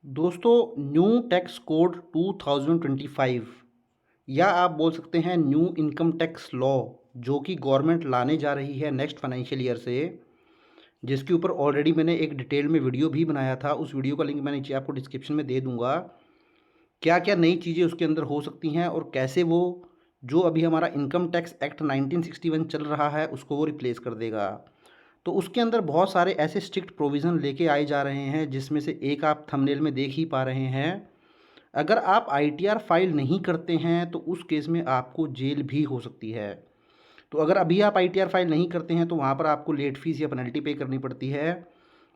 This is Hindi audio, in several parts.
दोस्तों, न्यू टैक्स कोड 2025 या आप बोल सकते हैं न्यू इनकम टैक्स लॉ जो कि गवर्नमेंट लाने जा रही है नेक्स्ट फाइनेंशियल ईयर से, जिसके ऊपर ऑलरेडी मैंने एक डिटेल में वीडियो भी बनाया था। उस वीडियो का लिंक मैं नीचे आपको डिस्क्रिप्शन में दे दूंगा। क्या क्या नई चीज़ें उसके अंदर हो सकती हैं और कैसे वो जो अभी हमारा इनकम टैक्स एक्ट 1961 चल रहा है उसको वो रिप्लेस कर देगा। तो उसके अंदर बहुत सारे ऐसे स्ट्रिक्ट प्रोविज़न लेके आए जा रहे हैं, जिसमें से एक आप थंबनेल में देख ही पा रहे हैं। अगर आप आईटीआर फाइल नहीं करते हैं तो उस केस में आपको जेल भी हो सकती है। तो अगर अभी आप आईटीआर फाइल नहीं करते हैं तो वहाँ पर आपको लेट फीस या पेनल्टी पे करनी पड़ती है।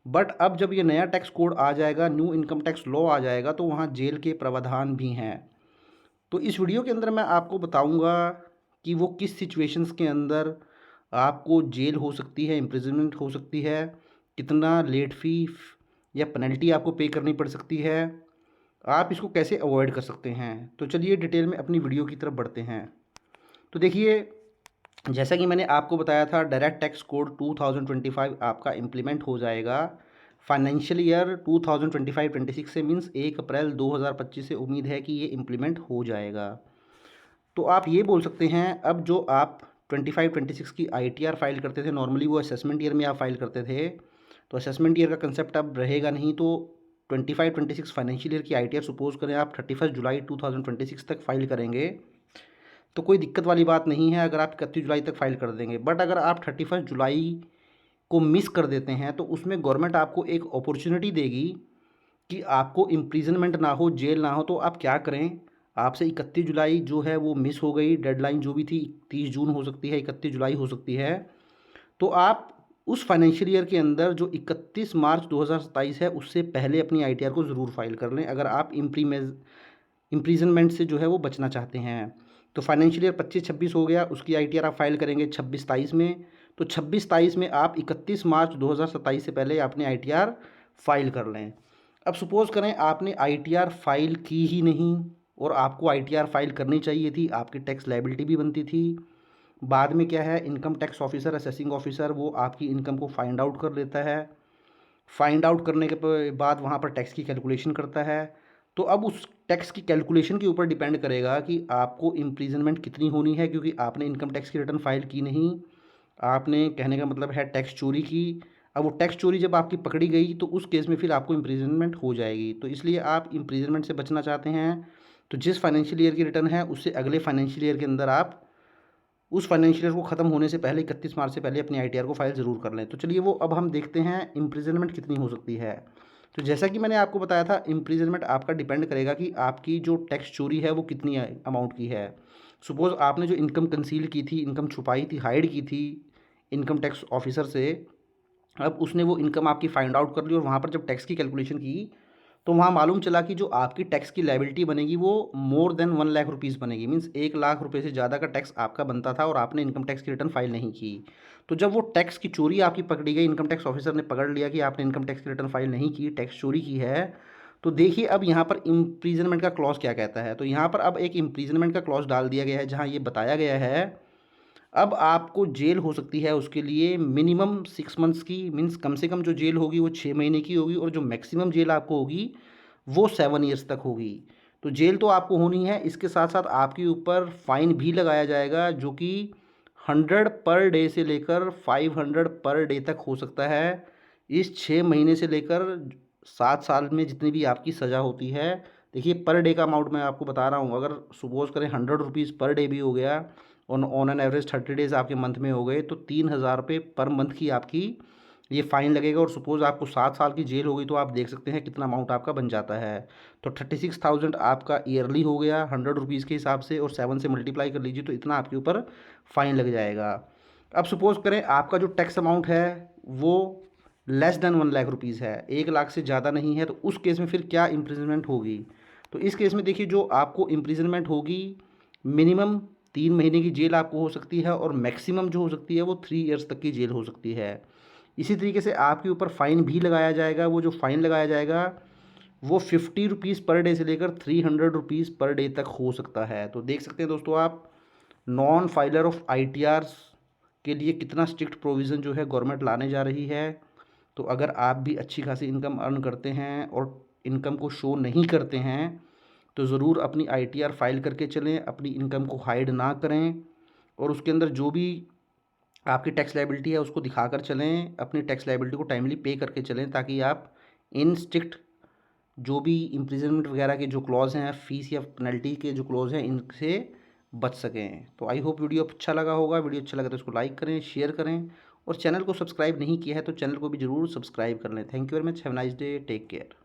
बट अब जब ये नया टैक्स कोड आ जाएगा, न्यू इनकम टैक्स लॉ आ जाएगा, तो वहाँ जेल के प्रावधान भी हैं। तो इस वीडियो के अंदर मैं आपको बताऊंगा कि वो किस सिचुएशंस के अंदर आपको जेल हो सकती है, इम्प्रिजनमेंट हो सकती है, कितना लेट फ़ी या पेनल्टी आपको पे करनी पड़ सकती है, आप इसको कैसे अवॉइड कर सकते हैं। तो चलिए डिटेल में अपनी वीडियो की तरफ बढ़ते हैं। तो देखिए, जैसा कि मैंने आपको बताया था, डायरेक्ट टैक्स कोड 2025 आपका इम्प्लीमेंट हो जाएगा फाइनेंशियल ईयर 2025-26 से, मीन्स 1 अप्रैल 2025 से उम्मीद है कि ये इम्प्लीमेंट हो जाएगा। तो आप ये बोल सकते हैं, अब जो आप 25-26 की आईटीआर फाइल करते थे, नॉर्मली वो असेसमेंट ईयर में आप फाइल करते थे। तो असेसमेंट ईयर का कंसेप्ट अब रहेगा नहीं। तो 25-26 फाइनेंशियल ईयर की आईटीआर सपोज करें आप 31 जुलाई 2026 तक फाइल करेंगे तो कोई दिक्कत वाली बात नहीं है अगर आप 31 जुलाई तक फाइल कर देंगे। बट अगर आप 31 जुलाई को मिस कर देते हैं तो उसमें गवर्नमेंट आपको एक अपॉर्चुनिटी देगी कि आपको इम्प्रीजनमेंट ना हो, जेल ना हो। तो आप क्या करें, आपसे 31 जुलाई जो है वो मिस हो गई, डेडलाइन जो भी थी 30 जून हो सकती है, 31 जुलाई हो सकती है। तो आप उस फाइनेंशियल ईयर के अंदर जो 31 मार्च 2027 है उससे पहले अपनी आईटीआर को ज़रूर फाइल कर लें, अगर आप इम्प्रीजनमेंट से जो है वो बचना चाहते हैं। तो फाइनेंशियल ईयर 25-26 हो गया, उसकी आईटीआर आप फाइल करेंगे 26-23 में। तो 26-23 में आप 31 मार्च 2027 से पहले अपनी आईटीआर फाइल कर लें। अब सपोज़ करें आपने आईटीआर फाइल की ही नहीं और आपको आईटीआर फाइल करनी चाहिए थी, आपकी टैक्स लायबिलिटी भी बनती थी। बाद में क्या है, income tax officer, assessing officer वो आपकी इनकम को फाइंड आउट कर लेता है। फाइंड आउट करने के बाद वहाँ पर टैक्स की कैलकुलेशन करता है। तो अब उस टैक्स की कैलकुलेशन के ऊपर डिपेंड करेगा कि आपको इम्प्रीजनमेंट कितनी होनी है, क्योंकि आपने इनकम टैक्स की रिटर्न फाइल की नहीं, आपने, कहने का मतलब है, टैक्स चोरी की। अब वो टैक्स चोरी जब आपकी पकड़ी गई तो उस केस में फिर आपको इम्प्रीजनमेंट हो जाएगी। तो इसलिए आप इम्प्रीजनमेंट से बचना चाहते हैं तो जिस फाइनेंशियल ईयर की रिटर्न है उससे अगले फाइनेंशियल ईयर के अंदर आप उस फाइनेंशियल ईयर को ख़त्म होने से पहले 31 मार्च से पहले अपनी आईटीआर को फाइल ज़रूर कर लें। तो चलिए वो अब हम देखते हैं इम्प्रिजनमेंट कितनी हो सकती है। तो जैसा कि मैंने आपको बताया था, इम्प्रिजनमेंट आपका डिपेंड करेगा कि आपकी जो टैक्स चोरी है वो कितनी अमाउंट की है। सपोज़ आपने जो इनकम कंसील की थी, इनकम छुपाई थी, हाइड की थी इनकम टैक्स ऑफिसर से, अब उसने वो इनकम आपकी फाइंड आउट कर ली और वहाँ पर जब टैक्स की कैलकुलेशन की तो वहाँ मालूम चला कि जो आपकी टैक्स की लायबिलिटी बनेगी वो मोर देन 1 लाख रुपीज़ बनेगी। मीन्स 1 लाख रुपये से ज़्यादा का टैक्स आपका बनता था और आपने इनकम टैक्स की रिटर्न फाइल नहीं की। तो जब वो टैक्स की चोरी आपकी पकड़ी गई, इनकम टैक्स ऑफिसर ने पकड़ लिया कि आपने इनकम टैक्स की रिटर्न फाइल नहीं की, टैक्स चोरी की है, तो देखिए अब यहाँ पर इम्प्रीजनमेंट का क्लॉज क्या कहता है। तो यहाँ पर अब एक इम्प्रीजनमेंट का क्लॉज डाल दिया गया है जहाँ ये बताया गया है अब आपको जेल हो सकती है उसके लिए मिनिमम 6 मंथ्स की। मीन्स कम से कम जो जेल होगी वो 6 महीने की होगी और जो मैक्सिमम जेल आपको होगी वो 7 ईयर्स तक होगी। तो जेल तो आपको होनी है, इसके साथ साथ आपके ऊपर फ़ाइन भी लगाया जाएगा जो कि 100 पर डे से लेकर 500 पर डे तक हो सकता है। इस 6 महीने से लेकर 7 साल में जितनी भी आपकी सज़ा होती है। देखिए, पर डे का अमाउंट मैं आपको बता रहा हूँ, अगर सपोज़ करें 100 रुपीज़ पर डे भी हो गया और ऑन एन एवरेज 30 डेज़ आपके मंथ में हो गए तो 3,000 रुपये पर मंथ की आपकी ये फ़ाइन लगेगा। और सपोज़ आपको 7 साल की जेल हो गई तो आप देख सकते हैं कितना अमाउंट आपका बन जाता है। तो 36,000 आपका ईयरली हो गया 100 रुपीज़ के हिसाब से, और 7 से मल्टीप्लाई कर लीजिए तो इतना आपके ऊपर फ़ाइन लग जाएगा। अब सपोज़ करें आपका जो टैक्स अमाउंट है वो लेस देन 1 लाख रुपीज़ है, 1 लाख से ज़्यादा नहीं है, तो उस केस में फिर क्या इम्प्रिजनमेंट होगी। तो इस केस में देखिए, जो आपको इम्प्रिजनमेंट होगी मिनिमम 3 महीने की जेल आपको हो सकती है और मैक्सिमम जो हो सकती है वो 3 ईयर्स तक की जेल हो सकती है। इसी तरीके से आपके ऊपर फ़ाइन भी लगाया जाएगा। वो जो फ़ाइन लगाया जाएगा वो 50 रुपीज़ पर डे से लेकर 300 रुपीज़ पर डे तक हो सकता है। तो देख सकते हैं दोस्तों आप, नॉन फाइलर ऑफ आईटीआर्स के लिए कितना स्ट्रिक्ट प्रोविज़न जो है गवर्नमेंट लाने जा रही है। तो अगर आप भी अच्छी खासी इनकम अर्न करते हैं और इनकम को शो नहीं करते हैं तो ज़रूर अपनी ITR फाइल करके चलें, अपनी इनकम को हाइड ना करें और उसके अंदर जो भी आपकी टैक्स लायबिलिटी है उसको दिखाकर चलें, अपनी टैक्स लायबिलिटी को टाइमली पे करके चलें ताकि आप इन स्ट्रिक्ट जो भी इम्प्रिजनमेंट वगैरह के जो क्लॉज हैं, फीस या पेनल्टी के जो क्लॉज हैं, इनसे बच सकें। तो आई होप वीडियो अच्छा लगा होगा। वीडियो अच्छा लगा तो इसको लाइक करें, शेयर करें और चैनल को सब्सक्राइब नहीं किया है तो चैनल को भी ज़रूर सब्सक्राइब कर लें। Thank you very much. Have nice day. Take care.